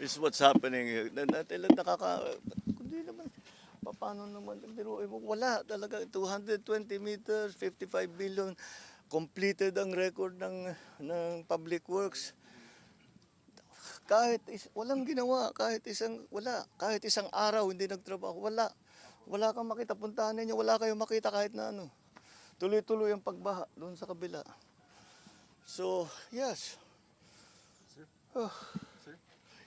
Is what's happening. Natin lang kundi naman, paano naman, biruin mo, wala talaga, 220 meters, 55 billion, completed ang record ng Public Works. Walang ginawa, kahit isang araw hindi nagtrabaho, wala. Wala kang makita, puntahan ninyo, wala kayong makita kahit na ano. Tuloy-tuloy ang pagbaha doon sa kabila. So, yes. Oh.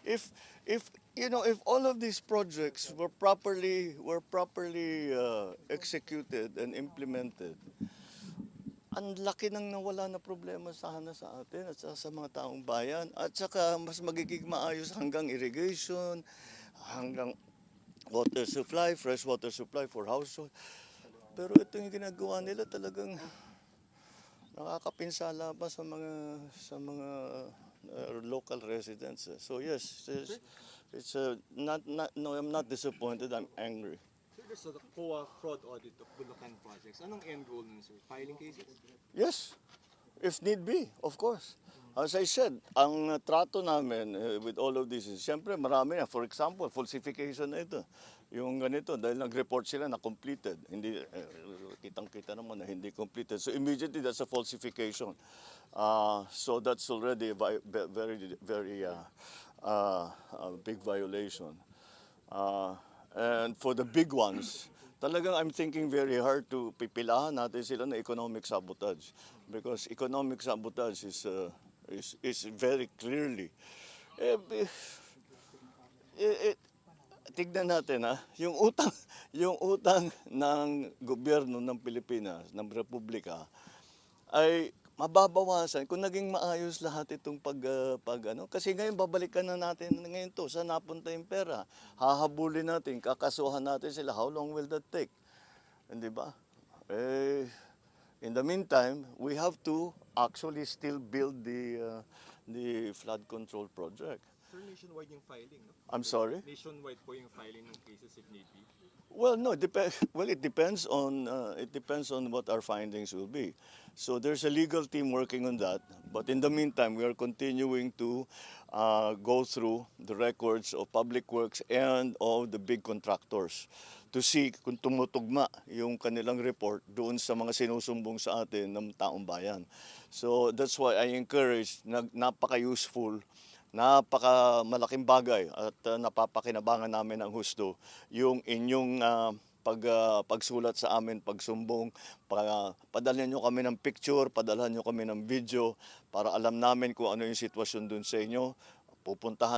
If if all of these projects were properly executed and implemented, ang laki nang nawala na problema sana sa atin at sa mga taong bayan, at saka mas magiging maayos hanggang irrigation, hanggang water supply, fresh water supply for household. Pero ito yung ginagawa nila, talagang nakakapinsala pa sa mga local residents. So yes, no, I'm not disappointed. I'm angry. Sir, there's a COA fraud audit of Bulacan projects. Anong end goal nun, sir? Filing cases? Yes, if need be, of course. As I said, ang trato namin with all of this is, siyempre marami na. For example, falsification na ito. Yung ganito, dahil nag-report sila na completed. Hindi, kitang-kita naman na hindi completed. So immediately, that's a falsification. So that's already a very big violation. And for the big ones, talagang I'm thinking very hard to pipilahan natin sila na economic sabotage. Because economic sabotage is very clearly tignan natin yung utang ng gobyerno ng Pilipinas, ng Republika, ay mababawasan kung naging maayos lahat itong kasi ngayon babalikan na natin ngayon to, saan napunta yung pera, hahabulin natin, kakasuhan natin sila, how long will that take? Hindi ba? In the meantime, we have to actually still build the flood control project. Sir, nationwide yung filing, no? I'm sorry? Nationwide po yung filing ng cases if need be. Well, no, it depends on what our findings will be. So there's a legal team working on that. But in the meantime, we are continuing to go through the records of Public Works and of the big contractors to see kung tumutugma yung kanilang report doon sa mga sinusumbong sa atin ng taong bayan. So that's why I encourage, napaka-useful, napakamalaking bagay at napapakinabangan namin ng husto yung inyong pagsulat sa amin, pagsumbong, padalhan nyo kami ng picture, padalhan nyo kami ng video para alam namin kung ano yung sitwasyon dun sa inyo. Pupuntahan